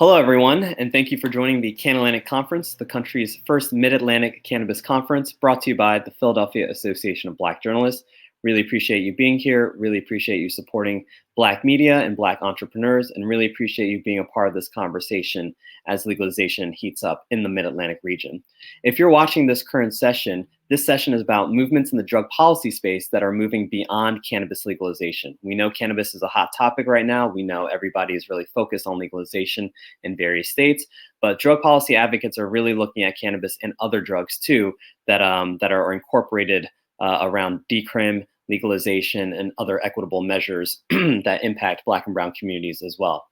Hello, everyone, and thank you for joining the CannAtlantic Conference, the country's first Mid-Atlantic cannabis conference, brought to you by the Philadelphia Association of Black Journalists. Really appreciate you being here, really appreciate you supporting Black media and Black entrepreneurs, and really appreciate you being a part of this conversation as legalization heats up in the Mid-Atlantic region. If you're watching this current session, this session is about movements in the drug policy space that are moving beyond cannabis legalization. We know cannabis is a hot topic right now. We know everybody is really focused on legalization in various states, but drug policy advocates are really looking at cannabis and other drugs too that are incorporated around decrim, legalization, and other equitable measures that impact Black and Brown communities as well.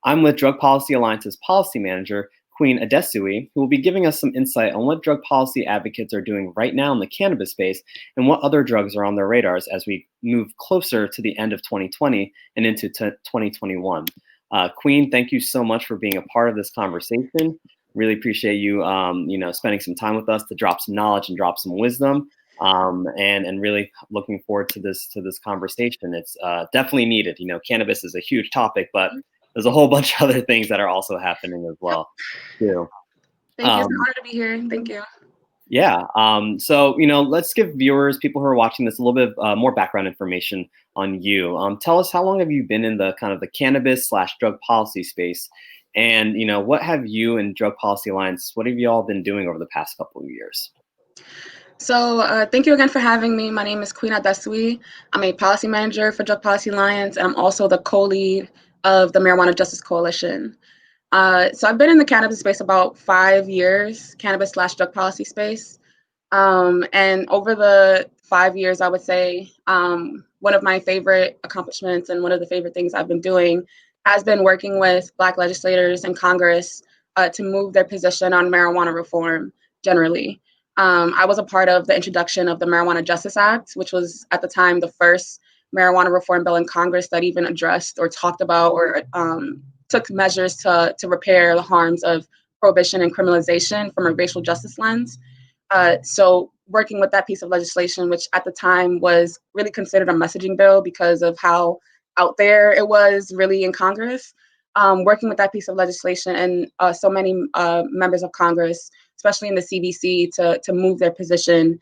I'm with Drug Policy Alliance's policy manager, Queen Adesuyi, who will be giving us some insight on what drug policy advocates are doing right now in the cannabis space and what other drugs are on their radars as we move closer to the end of 2020 and into 2021. Queen, thank you so much for being a part of this conversation. Really appreciate you, spending some time with us to drop some knowledge and drop some wisdom. And really looking forward to this conversation. It's definitely needed. You know, cannabis is a huge topic, but there's a whole bunch of other things that are also happening as well, too. Thank you. It's an honor to be here. Thank you. Yeah. So, let's give viewers, people who are watching this, a little bit more background information on you. Tell us, how long have you been in the kind of the cannabis/drug policy space? And, what have you and Drug Policy Alliance, what have you all been doing over the past couple of years? So thank you again for having me. My name is Queen Adesuyi. I'm a policy manager for Drug Policy Alliance, and I'm also the co-lead of the Marijuana Justice Coalition. So I've been in the cannabis space about 5 years, cannabis/drug policy space. And over the 5 years, I would say one of my favorite accomplishments and one of the favorite things I've been doing has been working with Black legislators in Congress to move their position on marijuana reform generally. I was a part of the introduction of the Marijuana Justice Act, which was at the time the first marijuana reform bill in Congress that even addressed or talked about or took measures to repair the harms of prohibition and criminalization from a racial justice lens. So working with that piece of legislation, which at the time was really considered a messaging bill because of how out there it was really in Congress, working with that piece of legislation and so many members of Congress, especially in the CDC, to move their position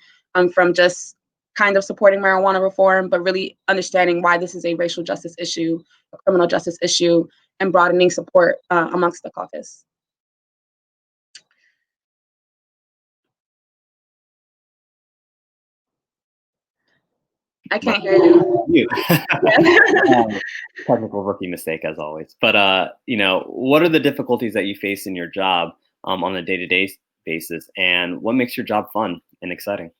from just kind of supporting marijuana reform, but really understanding why this is a racial justice issue, a criminal justice issue, and broadening support amongst the caucus. I can't hear you. Technical rookie mistake, as always. But, what are the difficulties that you face in your job on a day-to-day basis, and what makes your job fun and exciting?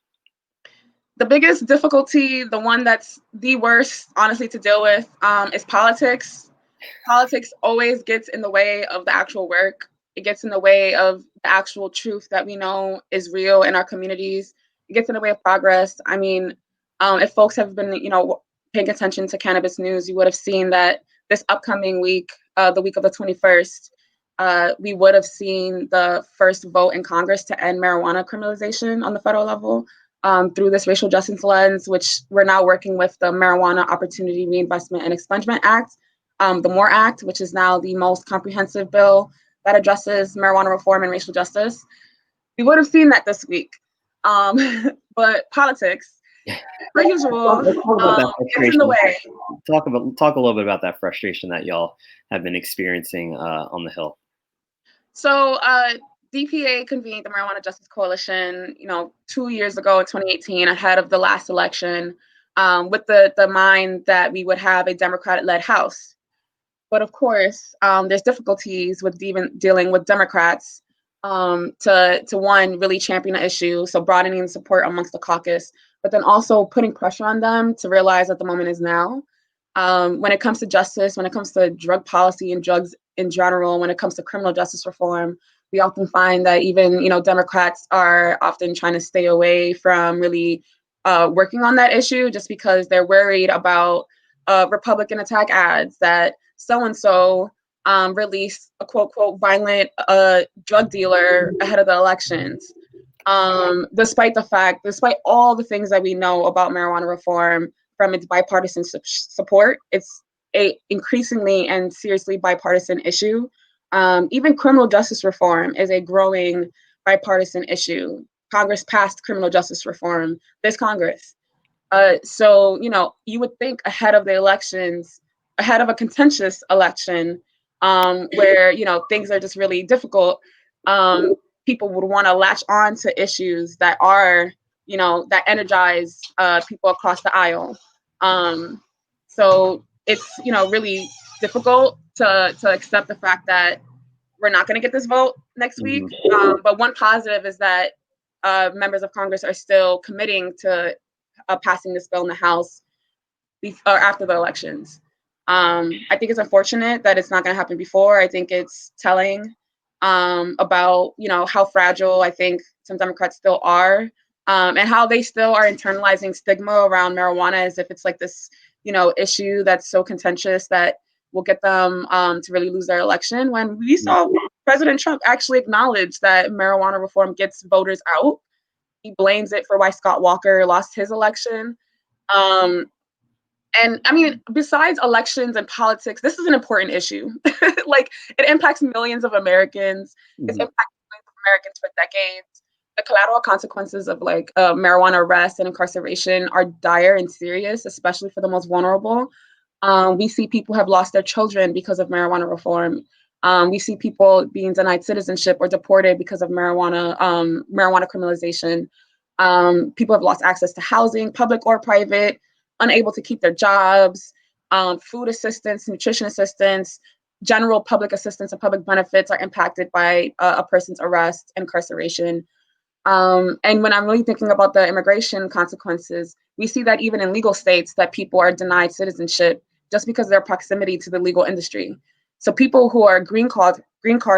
The biggest difficulty, the one that's the worst, honestly, to deal with is politics. Politics always gets in the way of the actual work. It gets in the way of the actual truth that we know is real in our communities. It gets in the way of progress. I mean, if folks have been, paying attention to cannabis news, you would have seen that this upcoming week, the week of the 21st, we would have seen the first vote in Congress to end marijuana criminalization on the federal level through this racial justice lens, which we're now working with the Marijuana Opportunity Reinvestment and Expungement Act, the MORE Act, which is now the most comprehensive bill that addresses marijuana reform and racial justice. We would have seen that this week. But politics, per usual, gets in the way. Talk a little bit about that frustration that y'all have been experiencing on the Hill. So DPA convened the Marijuana Justice Coalition, 2 years ago in 2018, ahead of the last election, with the mind that we would have a Democratic-led House. But of course, there's difficulties with even dealing with Democrats to one, really champion the issue, so broadening the support amongst the caucus, but then also putting pressure on them to realize that the moment is now. When it comes to justice, when it comes to drug policy and drugs in general, when it comes to criminal justice reform, we often find that even, Democrats are often trying to stay away from really working on that issue just because they're worried about Republican attack ads that so-and-so released a quote violent drug dealer ahead of the elections. Despite all the things that we know about marijuana reform from its bipartisan support, it's a increasingly and seriously bipartisan issue. Even criminal justice reform is a growing bipartisan issue. Congress passed criminal justice reform this Congress. So, you would think ahead of the elections, ahead of a contentious election, where, things are just really difficult, people would want to latch on to issues that are, that energize people across the aisle. So it's, really difficult to accept the fact that we're not going to get this vote next week. But one positive is that members of Congress are still committing to passing this bill in the House after the elections. I think it's unfortunate that it's not going to happen before. I think it's telling about, how fragile I think some Democrats still are, and how they still are internalizing stigma around marijuana as if it's like this, issue that's so contentious that will get them to really lose their election. When we saw President Trump actually acknowledge that marijuana reform gets voters out. He blames it for why Scott Walker lost his election. And I mean, besides elections and politics, this is an important issue. Like, it impacts millions of Americans. It's impacted millions of Americans for decades. The collateral consequences of marijuana arrest and incarceration are dire and serious, especially for the most vulnerable. We see people have lost their children because of marijuana reform. We see people being denied citizenship or deported because of marijuana criminalization. People have lost access to housing, public or private, unable to keep their jobs, food assistance, nutrition assistance, general public assistance and public benefits are impacted by a person's arrest and incarceration. And when I'm really thinking about the immigration consequences, we see that even in legal states that people are denied citizenship just because of their proximity to the legal industry. So people who are green card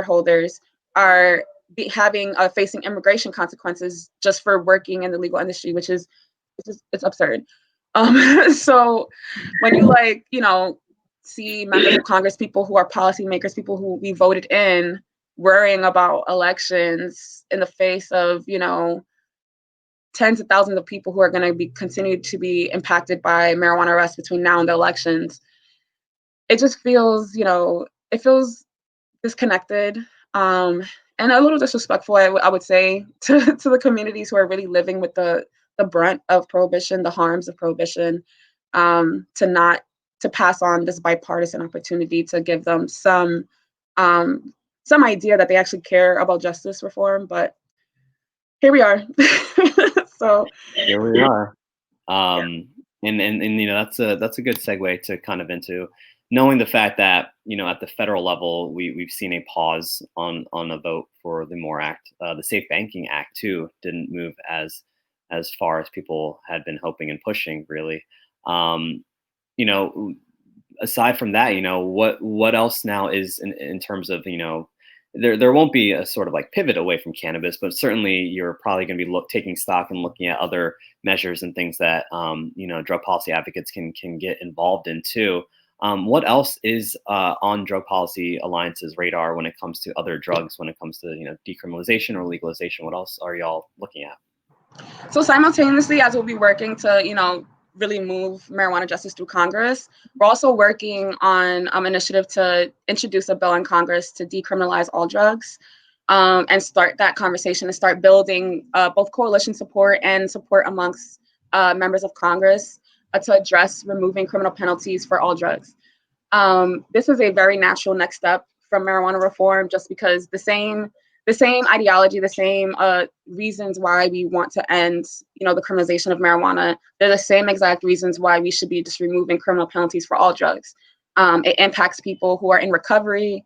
holders are facing immigration consequences just for working in the legal industry, which is it's absurd. So when you see members of Congress, people who are policymakers, people who we voted in, worrying about elections in the face of tens of thousands of people who are going to be continued to be impacted by marijuana arrests between now and the elections, it just feels it feels disconnected, and a little disrespectful, I would say, to the communities who are really living with the brunt of prohibition, the harms of prohibition, to pass on this bipartisan opportunity to give them some idea that they actually care about justice reform. But here we are. So here we are. And that's a good segue to kind of into knowing the fact that at the federal level we've seen a pause on a vote for the MORE Act. The Safe Banking Act too didn't move as far as people had been hoping and pushing, really. Aside from that, what else now is in terms of there won't be a sort of like pivot away from cannabis, but certainly you're probably going to be taking stock and looking at other measures and things that drug policy advocates can get involved in too. What else is on Drug Policy Alliance's radar when it comes to other drugs, when it comes to decriminalization or legalization? What else are y'all looking at? So simultaneously, as we'll be working to really move marijuana justice through Congress, we're also working on an initiative to introduce a bill in Congress to decriminalize all drugs, and start that conversation and start building both coalition support and support amongst members of Congress to address removing criminal penalties for all drugs. This is a very natural next step from marijuana reform, just because the same ideology, the same reasons why we want to end, the criminalization of marijuana, they're the same exact reasons why we should be just removing criminal penalties for all drugs. It impacts people who are in recovery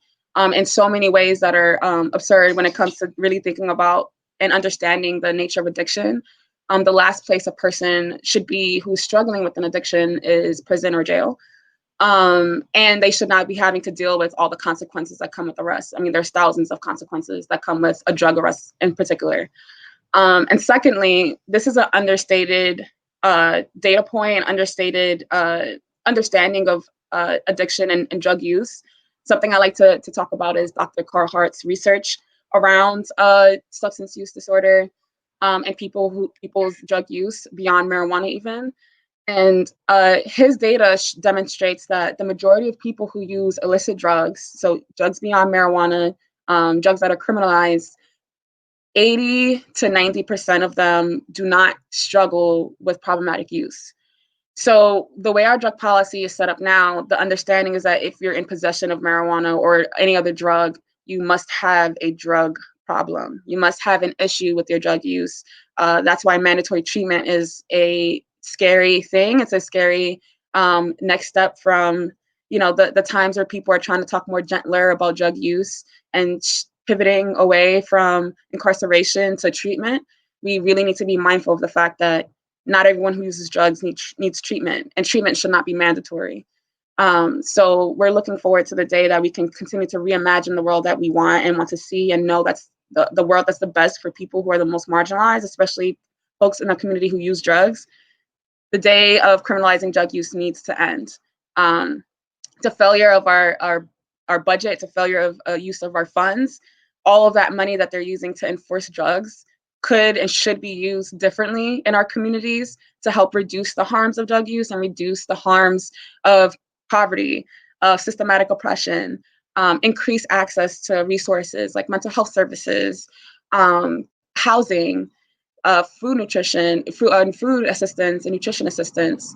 in so many ways that are absurd when it comes to really thinking about and understanding the nature of addiction. The last place a person should be who's struggling with an addiction is prison or jail. And they should not be having to deal with all the consequences that come with arrest. I mean, there's thousands of consequences that come with a drug arrest in particular. And secondly, this is an understated data point, understated understanding of addiction and drug use. Something I like to talk about is Dr. Carhart's research around substance use disorder and people's drug use beyond marijuana even. And his data demonstrates that the majority of people who use illicit drugs, so drugs beyond marijuana, drugs that are criminalized, 80 to 90% of them do not struggle with problematic use. So the way our drug policy is set up now, the understanding is that if you're in possession of marijuana or any other drug, you must have a drug problem. You must have an issue with your drug use. That's why mandatory treatment is a scary thing. It's a scary next step from the times where people are trying to talk more gentler about drug use and pivoting away from incarceration to treatment. We really need to be mindful of the fact that not everyone who uses drugs needs treatment, and treatment should not be mandatory. So we're looking forward to the day that we can continue to reimagine the world that we want and want to see, and know that's the world that's the best for people who are the most marginalized, especially folks in the community who use drugs. The day of criminalizing drug use needs to end. It's a failure of our budget. It's a failure of use of our funds. All of that money that they're using to enforce drugs could and should be used differently in our communities to help reduce the harms of drug use and reduce the harms of poverty, of systematic oppression, increase access to resources like mental health services, housing, food nutrition, food assistance and nutrition assistance.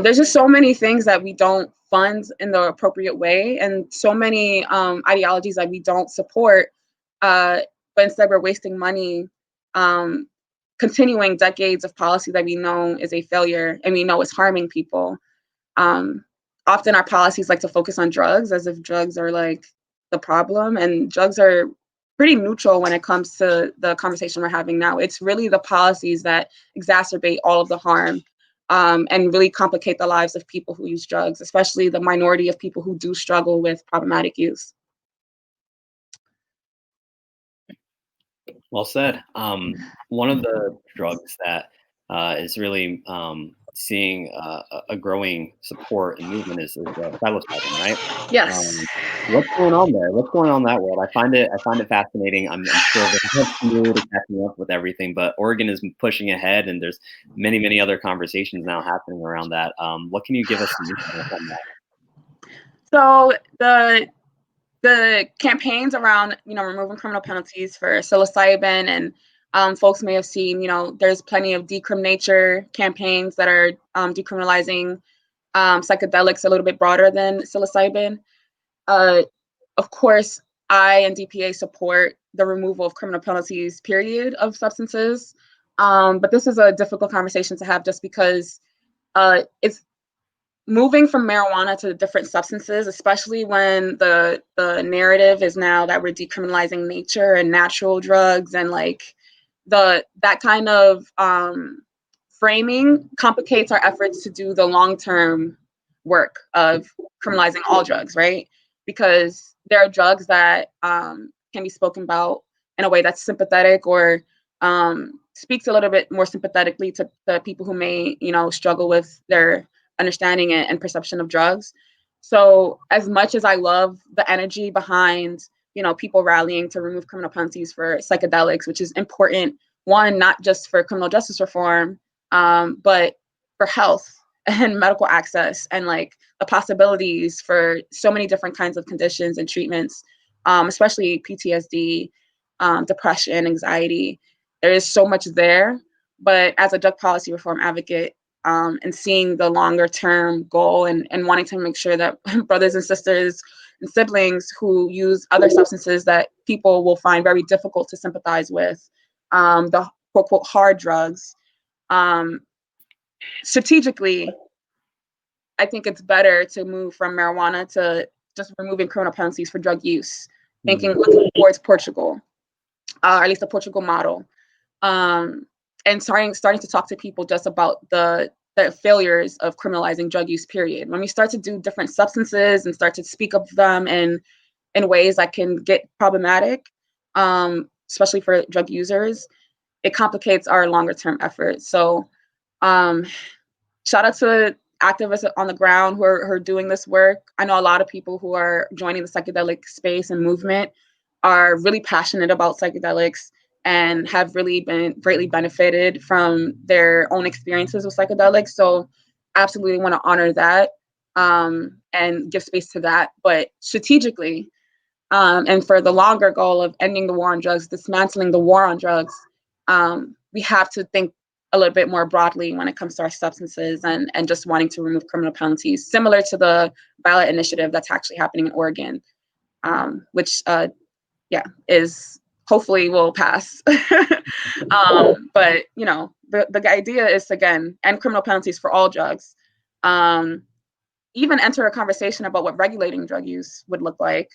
There's just so many things that we don't fund in the appropriate way, and so many ideologies that we don't support, but instead we're wasting money continuing decades of policy that we know is a failure and we know is harming people. Often our policies like to focus on drugs as if drugs are like the problem, and drugs are pretty neutral when it comes to the conversation we're having now. It's really the policies that exacerbate all of the harm and really complicate the lives of people who use drugs, especially the minority of people who do struggle with problematic use. Well said. One of the drugs that is really seeing a growing support and movement is psilocybin, right? Yes. Um, what's going on there? What's going on in that world? I find it fascinating. I'm still very much new to catching up with everything, but Oregon is pushing ahead, and there's many other conversations now happening around that. What can you give us some insight on that? So the campaigns around removing criminal penalties for psilocybin, and folks may have seen, there's plenty of decrim nature campaigns that are decriminalizing psychedelics a little bit broader than psilocybin. Of course, I and DPA support the removal of criminal penalties, period, of substances. But this is a difficult conversation to have just because it's moving from marijuana to different substances, especially when the narrative is now that we're decriminalizing nature and natural drugs, and like that kind of framing complicates our efforts to do the long-term work of criminalizing all drugs, right? Because there are drugs that can be spoken about in a way that's sympathetic, or speaks a little bit more sympathetically to the people who may, struggle with their understanding and perception of drugs. So as much as I love the energy behind, people rallying to remove criminal penalties for psychedelics, which is important, one, not just for criminal justice reform, but for health and medical access, and like the possibilities for so many different kinds of conditions and treatments, especially PTSD, depression, anxiety. There is so much there. But as a drug policy reform advocate, and seeing the longer term goal, and wanting to make sure that brothers and sisters and siblings who use other substances that people will find very difficult to sympathize with, the quote unquote hard drugs, strategically, I think it's better to move from marijuana to just removing criminal penalties for drug use, looking towards Portugal, or at least the Portugal model, and starting to talk to people just about the failures of criminalizing drug use, period. When we start to do different substances and start to speak of them in ways that can get problematic, especially for drug users, it complicates our longer term efforts. So shout out to activists on the ground who are doing this work. I know a lot of people who are joining the psychedelic space and movement are really passionate about psychedelics and have really been greatly benefited from their own experiences with psychedelics. So absolutely want to honor that, and give space to that. But strategically, and for the longer goal of ending the war on drugs, dismantling the war on drugs, we have to think a little bit more broadly when it comes to our substances, and just wanting to remove criminal penalties, similar to the ballot initiative that's actually happening in Oregon, which is hopefully will pass. But the idea is to, again, end criminal penalties for all drugs. Even enter a conversation about what regulating drug use would look like,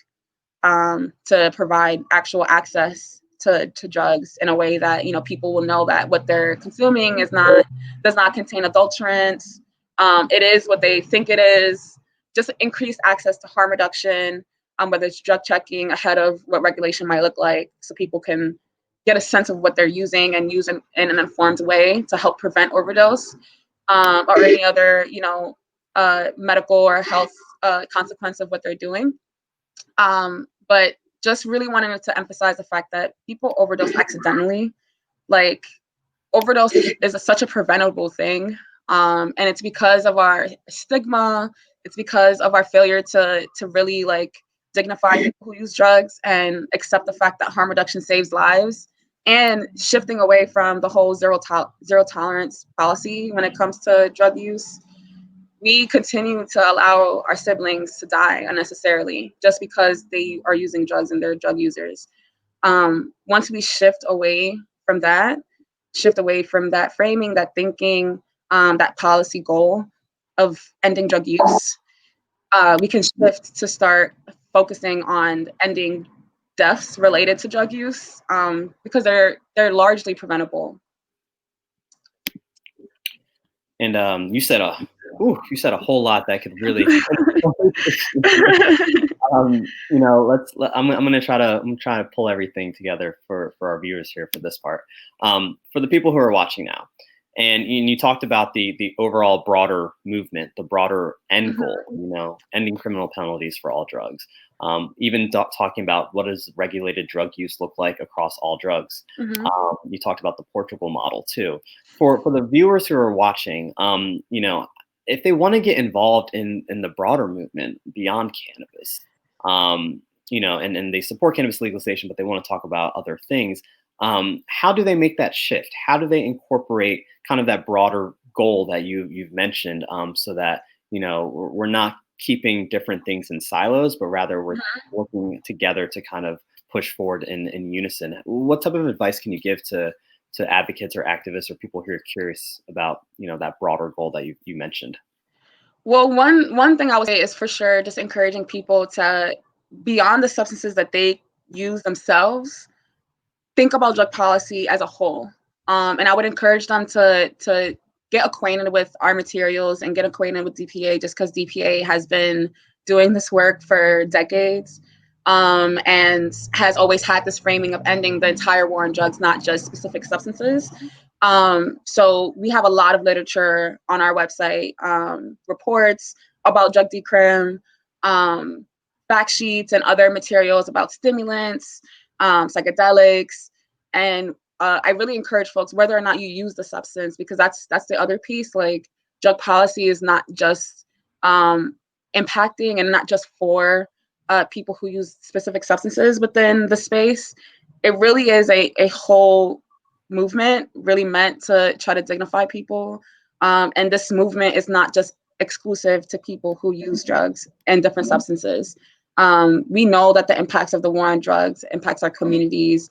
to provide actual access to drugs in a way that people will know that what they're consuming does not contain adulterants. It is what they think it is. Just increased access to harm reduction, whether it's drug checking ahead of what regulation might look like, so people can get a sense of what they're using and use in an informed way to help prevent overdose, or any other medical or health consequence of what they're doing. But just really wanting to emphasize the fact that people overdose accidentally. Like, overdose is such a preventable thing. And it's because of our stigma. It's because of our failure to really dignify people who use drugs and accept the fact that harm reduction saves lives, and shifting away from the whole zero tolerance policy when it comes to drug use. We continue to allow our siblings to die unnecessarily just because they are using drugs and they're drug users. Once we shift away from that framing, that thinking, that policy goal of ending drug use, we can shift to start focusing on ending deaths related to drug use, because they're largely preventable. And you said a whole lot that could really. I'm gonna try to pull everything together for our viewers here for this part. For the people who are watching now, and you talked about the overall broader movement, the broader end goal, ending criminal penalties for all drugs. Even talking about what does regulated drug use look like across all drugs. You talked about the Portugal model too. For the viewers who are watching, if they want to get involved in the broader movement beyond cannabis, and they support cannabis legalization, but they want to talk about other things, how do they make that shift? How do they incorporate kind of that broader goal that you've mentioned, so that we're not keeping different things in silos, but rather we're working together to kind of push forward in unison? What type of advice can you give to advocates or activists or people who are curious about that broader goal that you mentioned? Well, one thing I would say is, for sure, just encouraging people to, beyond the substances that they use themselves, think about drug policy as a whole. And I would encourage them to get acquainted with our materials and get acquainted with DPA, just because DPA has been doing this work for decades, and has always had this framing of ending the entire war on drugs, not just specific substances. So we have a lot of literature on our website, reports about drug decrim, fact sheets, and other materials about stimulants, psychedelics. And I really encourage folks, whether or not you use the substance, because that's the other piece. Like, drug policy is not just impacting and not just for people who use specific substances within the space. It really is a whole movement, really meant to try to dignify people. And this movement is not just exclusive to people who use drugs and different substances. We know that the impacts of the war on drugs impacts our communities,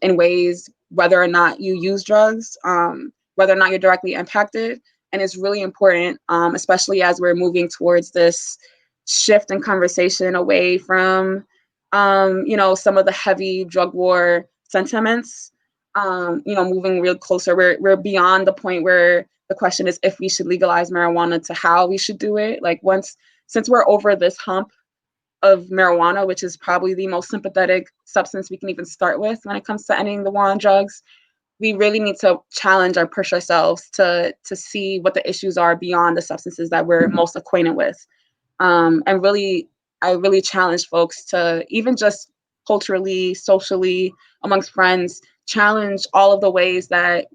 in ways, whether or not you use drugs, whether or not you're directly impacted. And it's really important, especially as we're moving towards this shift in conversation away from, some of the heavy drug war sentiments, moving real closer. We're beyond the point where the question is if we should legalize marijuana to how we should do it. Like, since we're over this hump of marijuana, which is probably the most sympathetic substance we can even start with when it comes to ending the war on drugs, we really need to challenge or push ourselves to see what the issues are beyond the substances that we're most acquainted with. And really, I really challenge folks to, even just culturally, socially, amongst friends, challenge all of the ways that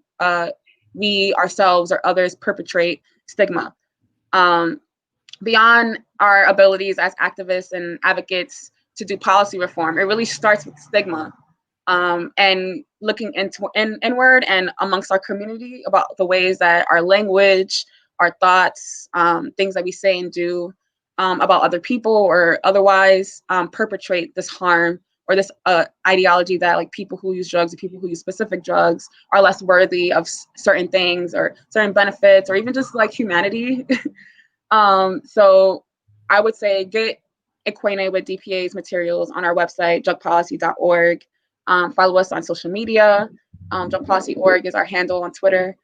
we ourselves or others perpetrate stigma. Beyond our abilities as activists and advocates to do policy reform, it really starts with stigma, and looking inward and amongst our community about the ways that our language, our thoughts, things that we say and do about other people or otherwise perpetrate this harm or this ideology that like people who use drugs or people who use specific drugs are less worthy of certain things or certain benefits or even just like humanity. So I would say get acquainted with DPA's materials on our website, drugpolicy.org. Follow us on social media. Drugpolicy.org is our handle on Twitter.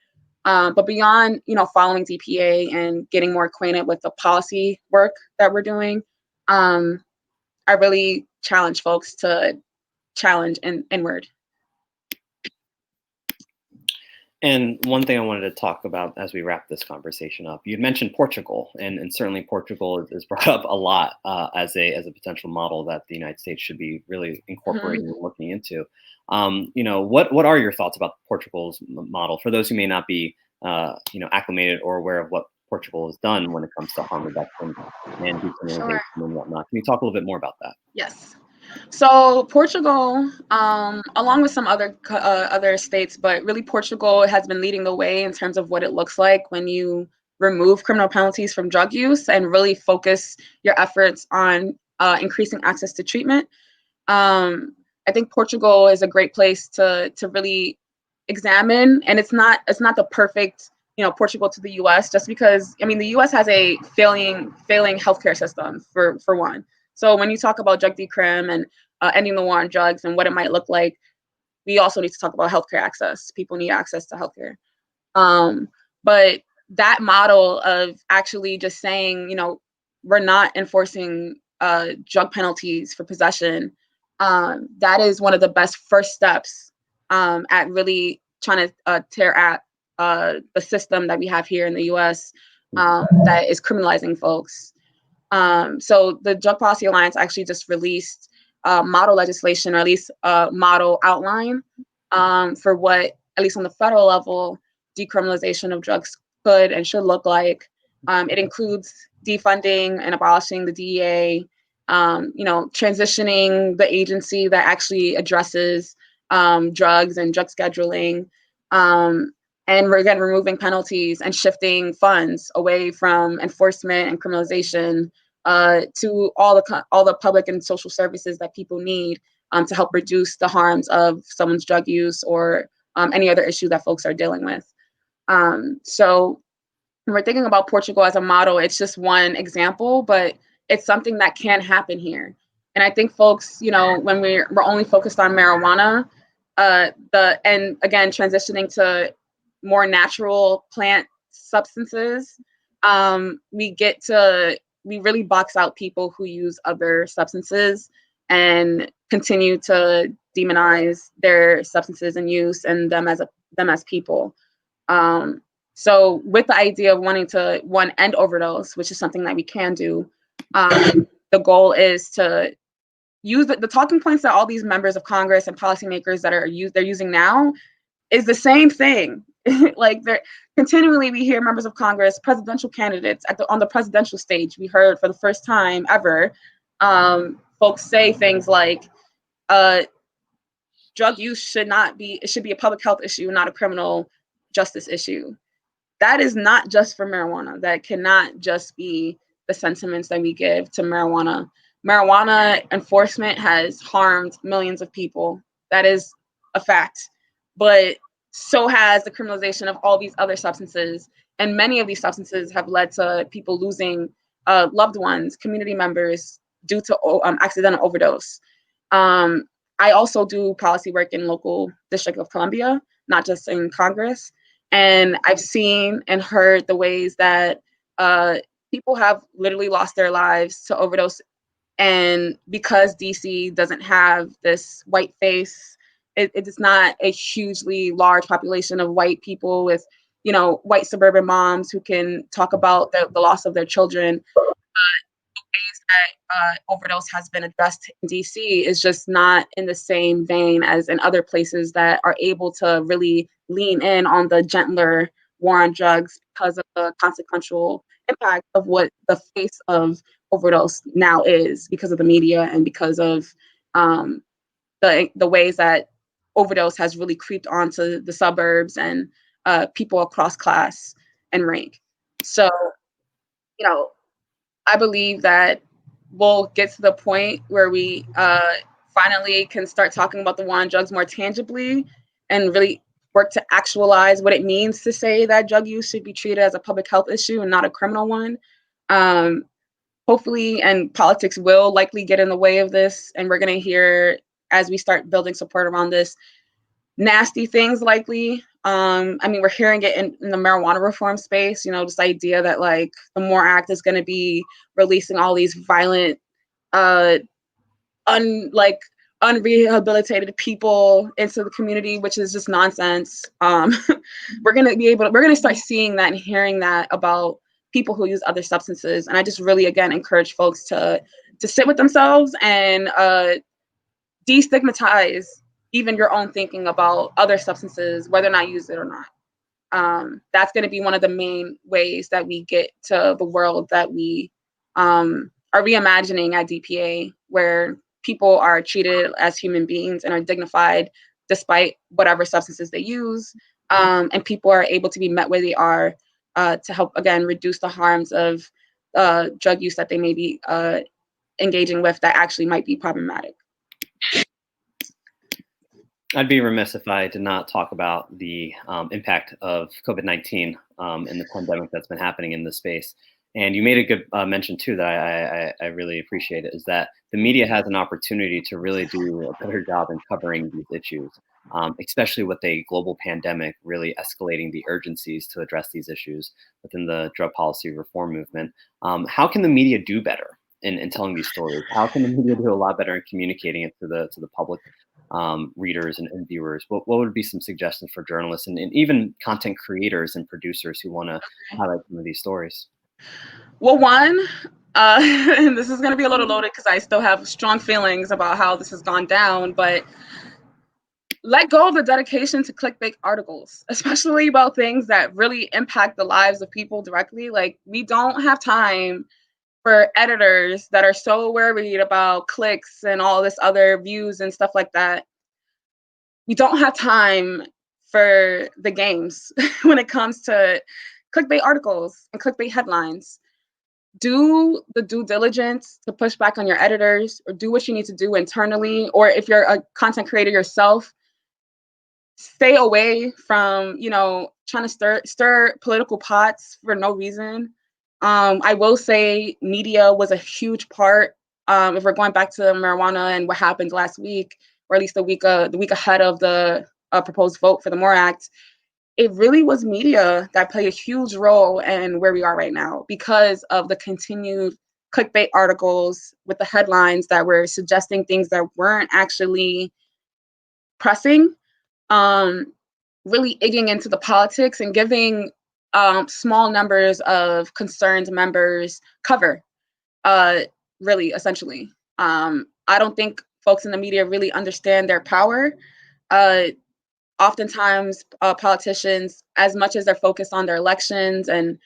But beyond, following DPA and getting more acquainted with the policy work that we're doing, I really challenge folks to challenge inward. And one thing I wanted to talk about as we wrap this conversation up, you mentioned Portugal, and certainly Portugal is brought up a lot as a potential model that the United States should be really incorporating and looking into. What are your thoughts about Portugal's model for those who may not be acclimated or aware of what Portugal has done when it comes to harm reduction and decriminalization and whatnot? Can you talk a little bit more about that? Yes. So Portugal, along with some other states, but really Portugal has been leading the way in terms of what it looks like when you remove criminal penalties from drug use and really focus your efforts on increasing access to treatment. I think Portugal is a great place to really examine, and it's not the perfect Portugal to the U.S. just because the U.S. has a failing healthcare system for one. So when you talk about drug decrim and ending the war on drugs and what it might look like, we also need to talk about healthcare access. People need access to healthcare. But that model of actually just saying, we're not enforcing drug penalties for possession, that is one of the best first steps at really trying to tear at the system that we have here in the U.S. That is criminalizing folks. So the Drug Policy Alliance actually just released model legislation, or at least a model outline for what, at least on the federal level, decriminalization of drugs could and should look like. It includes defunding and abolishing the DEA, transitioning the agency that actually addresses drugs and drug scheduling, and we're again removing penalties and shifting funds away from enforcement and criminalization to all the public and social services that people need to help reduce the harms of someone's drug use or any other issue that folks are dealing with. So when we're thinking about Portugal as a model, it's just one example, but it's something that can happen here. And I think folks, when we're only focused on marijuana, and again transitioning to more natural plant substances, we really box out people who use other substances and continue to demonize their substances and use and them as people. So with the idea of wanting to end overdose, which is something that we can do, the goal is to use the talking points that all these members of Congress and policymakers that they're using now is the same thing. Like they're continually, we hear members of Congress, presidential candidates on the presidential stage. We heard for the first time ever, folks say things like, drug use should be a public health issue, not a criminal justice issue. That is not just for marijuana. That cannot just be the sentiments that we give to marijuana. Marijuana enforcement has harmed millions of people. That is a fact. But so has the criminalization of all these other substances. And many of these substances have led to people losing loved ones, community members, due to accidental overdose. I also do policy work in local District of Columbia, not just in Congress. And I've seen and heard the ways that people have literally lost their lives to overdose. And because DC doesn't have this white face, it is not a hugely large population of white people with, white suburban moms who can talk about the loss of their children. The ways that overdose has been addressed in DC is just not in the same vein as in other places that are able to really lean in on the gentler war on drugs because of the consequential impact of what the face of overdose now is, because of the media and because of the ways that overdose has really creeped onto the suburbs and people across class and rank. So, you know, I believe that we'll get to the point where we finally can start talking about the war on drugs more tangibly and really work to actualize what it means to say that drug use should be treated as a public health issue and not a criminal one. Hopefully, and politics will likely get in the way of this, and we're going to hear, as we start building support around this, nasty things likely. I mean, we're hearing it in the marijuana reform space, this idea that like the MORE Act is going to be releasing all these violent, unrehabilitated people into the community, which is just nonsense. We're going to start seeing that and hearing that about people who use other substances. And I just really, again, encourage folks to sit with themselves and destigmatize even your own thinking about other substances, whether or not you use it or not. That's going to be one of the main ways that we get to the world that we are reimagining at DPA, where people are treated as human beings and are dignified despite whatever substances they use, and people are able to be met where they are to help, again, reduce the harms of drug use that they may be engaging with that actually might be problematic. I'd be remiss if I did not talk about the impact of COVID-19 and the pandemic that's been happening in this space. And you made a good mention too that I really appreciate it, is that the media has an opportunity to really do a better job in covering these issues, especially with a global pandemic really escalating the urgencies to address these issues within the drug policy reform movement. How can the media do better in telling these stories? How can the media do a lot better in communicating it to the public readers and viewers? What would be some suggestions for journalists and even content creators and producers who want to highlight some of these stories? Well, one, and this is going to be a little loaded because I still have strong feelings about how this has gone down, but let go of the dedication to clickbait articles, especially about things that really impact the lives of people directly. Like, we don't have time for editors that are so worried about clicks and all this other views and stuff like that. We don't have time for the games when it comes to clickbait articles and clickbait headlines. Do the due diligence to push back on your editors, or do what you need to do internally. Or if you're a content creator yourself, stay away from, trying to stir political pots for no reason. I will say media was a huge part. If we're going back to marijuana and what happened last week, or at least the week ahead of the proposed vote for the MORE Act, it really was media that played a huge role in where we are right now, because of the continued clickbait articles with the headlines that were suggesting things that weren't actually pressing, really digging into the politics and giving small numbers of concerned members cover, really, essentially. I don't think folks in the media really understand their power. Oftentimes, politicians, as much as they're focused on their elections and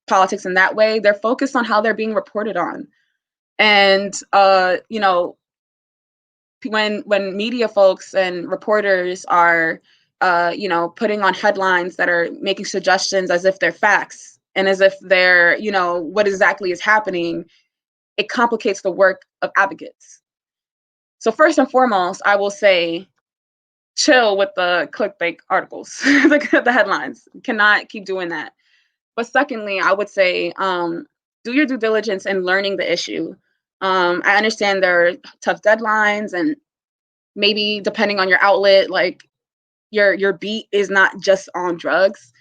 politics in that way, they're focused on how they're being reported on. And when media folks and reporters are putting on headlines that are making suggestions as if they're facts and as if they're what exactly is happening, it complicates the work of advocates. So first and foremost, I will say, chill with the clickbait articles, the headlines. You cannot keep doing that. But secondly, I would say, do your due diligence in learning the issue. I understand there are tough deadlines, and maybe depending on your outlet, like your beat is not just on drugs.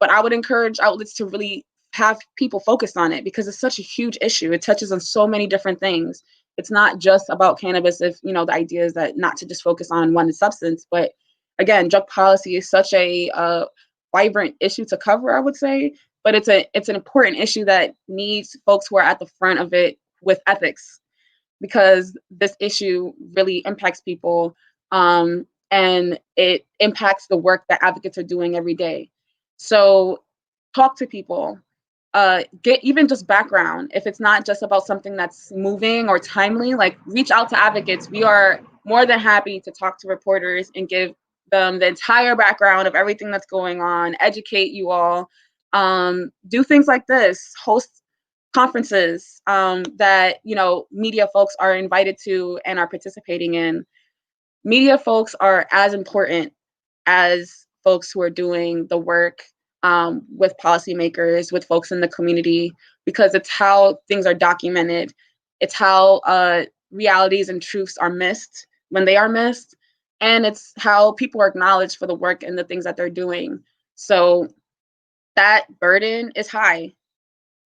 But I would encourage outlets to really have people focused on it, because it's such a huge issue. It touches on so many different things. It's not just about cannabis. If the idea is that not to just focus on one substance, but again, drug policy is such a vibrant issue to cover, I would say. But it's an important issue that needs folks who are at the front of it with ethics, because this issue really impacts people, and it impacts the work that advocates are doing every day. So talk to people, get even just background. If it's not just about something that's moving or timely, like reach out to advocates. We are more than happy to talk to reporters and give them the entire background of everything that's going on, educate you all, do things like this, host conferences that media folks are invited to and are participating in. Media folks are as important as folks who are doing the work with policymakers, with folks in the community, because it's how things are documented. It's how realities and truths are missed when they are missed. And it's how people are acknowledged for the work and the things that they're doing. So that burden is high.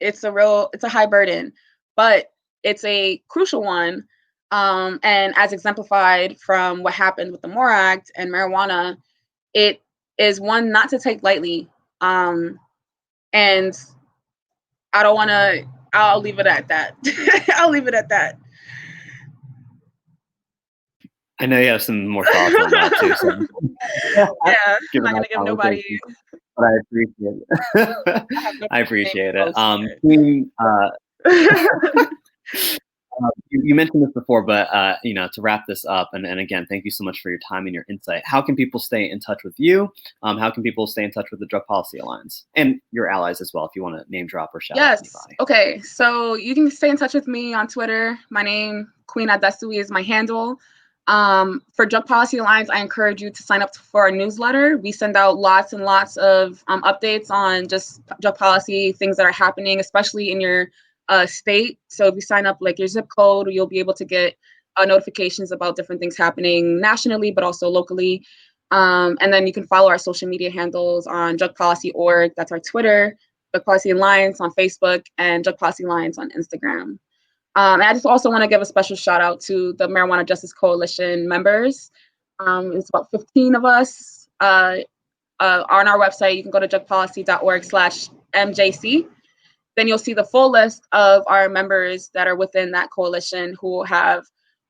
It's a high burden, but it's a crucial one. And as exemplified from what happened with the MORE Act and marijuana, it is one not to take lightly. And I'll leave it at that. I'll leave it at that. I know you have some more thoughts on that too. So. Yeah, I'm not gonna give nobody. But I appreciate it. I appreciate it. You mentioned this before, but to wrap this up, and again, thank you so much for your time and your insight. How can people stay in touch with you? How can people stay in touch with the Drug Policy Alliance and your allies as well, if you want to name drop or shout out anybody? Okay, so you can stay in touch with me on Twitter. My name, Queen Adesuyi, is my handle. For Drug Policy Alliance, I encourage you to sign up for our newsletter. We send out lots and lots of updates on just drug policy, things that are happening, especially in your state. So if you sign up like your zip code, you'll be able to get notifications about different things happening nationally, but also locally. And then you can follow our social media handles on Drug Policy Org. That's our Twitter, Drug Policy Alliance on Facebook, and Drug Policy Alliance on Instagram. And I just also want to give a special shout out to the Marijuana Justice Coalition members. It's about 15 of us on our website. You can go to drugpolicy.org/MJC. Then you'll see the full list of our members that are within that coalition who have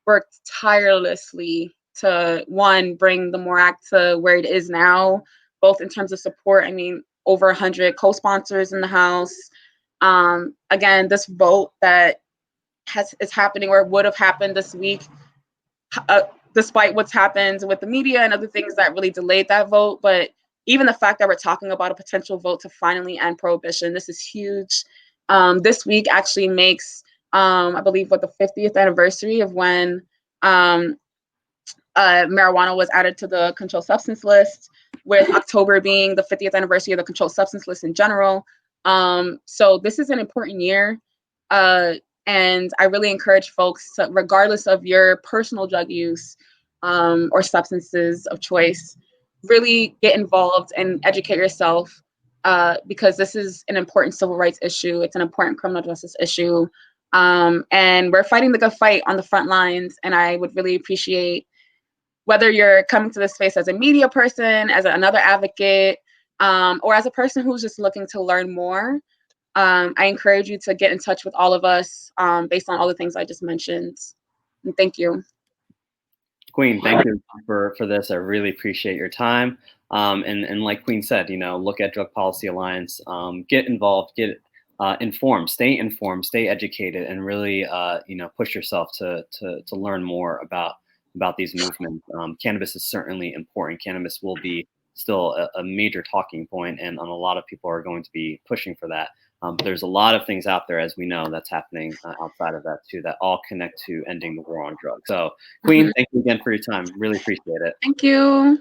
worked tirelessly to, one, bring the MORE Act to where it is now, both in terms of support. I mean, over 100 co-sponsors in the House. Again, this vote that is happening, or would have happened this week, despite what's happened with the media and other things that really delayed that vote. But even the fact that we're talking about a potential vote to finally end prohibition, this is huge. This week actually makes, I believe, the 50th anniversary of when marijuana was added to the controlled substance list, with October being the 50th anniversary of the controlled substance list in general. So this is an important year. And I really encourage folks to, regardless of your personal drug use or substances of choice, really get involved and educate yourself, because this is an important civil rights issue. It's an important criminal justice issue. And we're fighting the good fight on the front lines. And I would really appreciate, whether you're coming to this space as a media person, as another advocate, or as a person who's just looking to learn more, I encourage you to get in touch with all of us based on all the things I just mentioned. And thank you. Queen, thank you for this. I really appreciate your time. And like Queen said, look at Drug Policy Alliance, get involved, get informed, stay educated, and really, push yourself to learn more about these movements. Cannabis is certainly important. Cannabis will be still a major talking point, and a lot of people are going to be pushing for that. But there's a lot of things out there, as we know, that's happening outside of that too, that all connect to ending the war on drugs. So, Queen, thank you again for your time. Really appreciate it. Thank you.